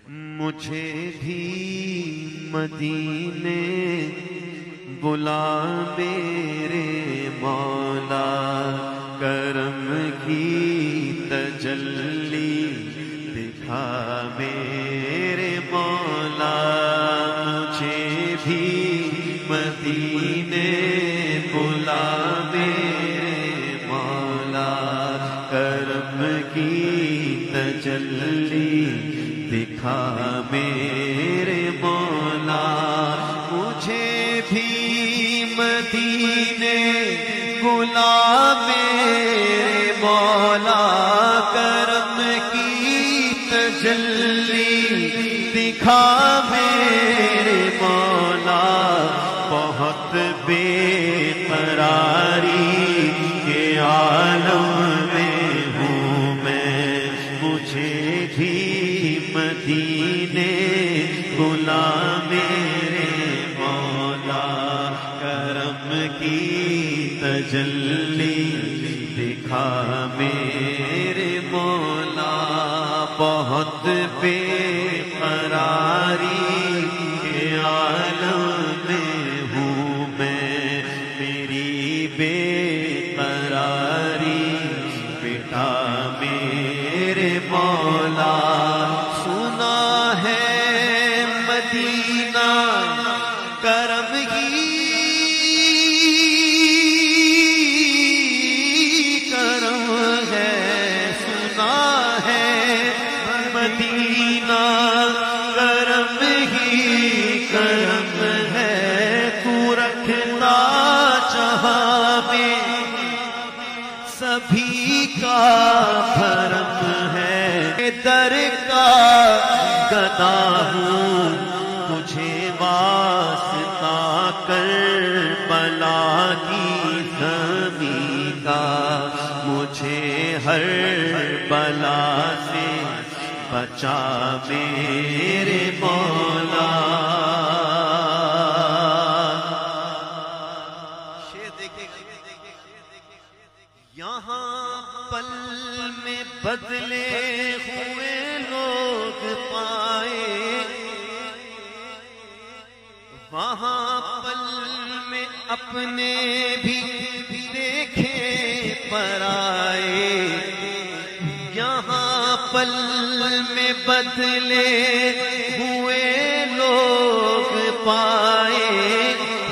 مجھے بھی مدینے بلا میرے مولا، کرم کی تجلی دکھا میرے مولا، مجھے بھی مدینے بلا میرے مولا، کرم کی تجلی دکھا میرے مولا، مجھے بھی مدینے بلا میرے مولا، کرم کی تجلی دکھا میرے مولا، بہت بے قراری کے عالم میں ہوں میں، مجھے بھی مدینے بلا میرے مولا، کرم کی تجلی دکھا میرے مولا، بہت بے قراری کے عالم میں ہوں میں، میری بے قراری مٹا میرے مولا، سنا ہے مدینہ کرم کی کرم ہے، سنا ہے مدینہ کرم ہی کرم ہے، تو رکھنا چاہا میں سبھی کا بھرم ہے، در کا گدا ہوں تجھے واسطہ کربلا کی زمین کا، مجھے ہر بلا سے بچا میرے مولا، یہاں پل میں بدلے ہوئے لوگ پائے، وہاں پل میں اپنے بھی دیکھے پرائے، یہاں پل میں بدلے ہوئے لوگ پائے،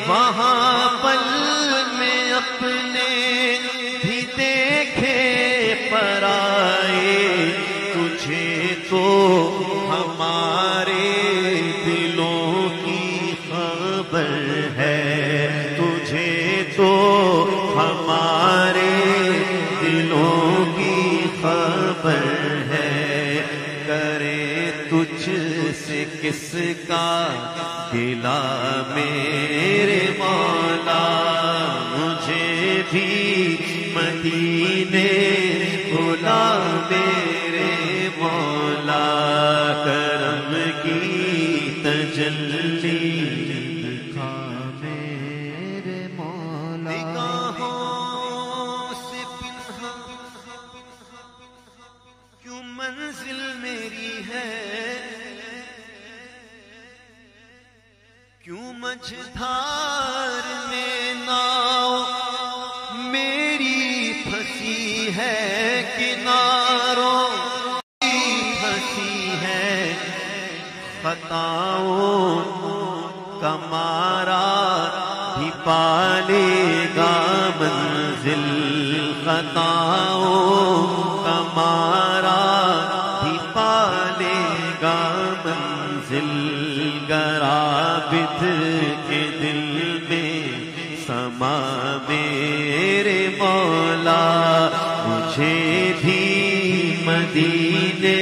وہاں پل میں اپنے بھی دیکھے پرائے، تجھے تو ہمارے دلوں کی خبر ہے، تجھے تو ہمارے دلوں کی خبر ہے، کرے تجھ سے کس کا گلا میرے مولا، مجھے بھی مدینے بلا میرے مولا، کرم کی تجلی دکھا میرے مولا، نگاہوں سے پنہا کیوں منزل میری ہے، کیوں مجھدھار میں ناؤ میری پھنسی ہے، کناروں کی پھنسی ہے، خطاؤں کا مارا بھی پالے گا منزل، خطاؤں کا مارا بھی پالے گا منزل، گرابد کے دل میں سما میرے مولا، مجھے بھی مدینے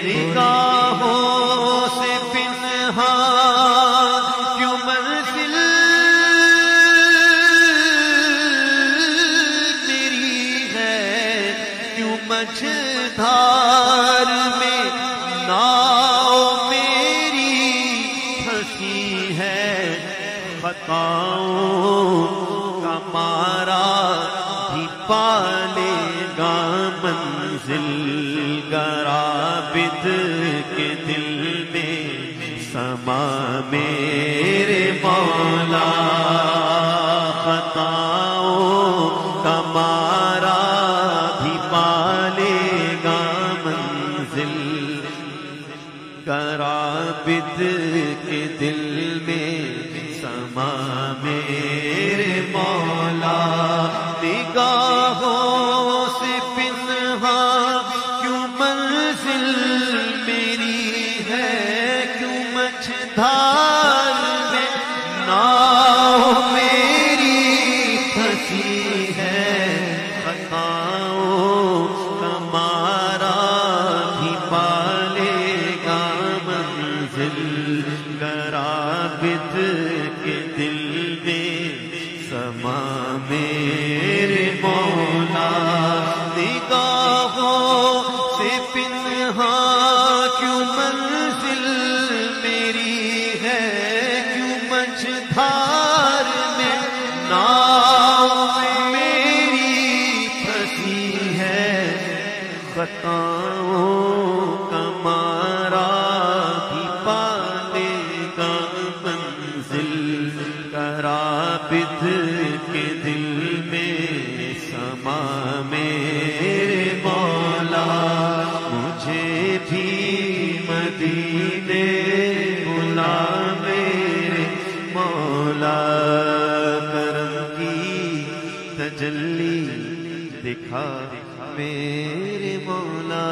نگاہوں سے پنہا کیوں منزل میری ہے، کیوں مجھدھار میں ناؤ میری پھنسی ہے، خطاؤں کا مارا بھی پالے گا منزل، گرابد کے دل سما میرے مولا خطاؤں کا مارا بھی پالے گا منزل کرابد کے دل میں سما میرے مولا نگاہوں سے پنہا کیوں منزل میری ہے کیوں مچھدھار میں ناؤ میری پھنسی ہے خطاؤں کا مارا بھی پالے گا منزل کرابد کے دل میں سما میرے مولا نگاہوں سے پنہا کیوں منزل میری ہے کیوں مجھدھار میں ناؤ میری پھنسی ہے خطاؤں کا مارا بھی پالے گا منزل کرابد کے دل میں سما میرے مولا مجھے بھی مدینے بلا میرے مولا کرم کی تجلی دکھا میرے مولا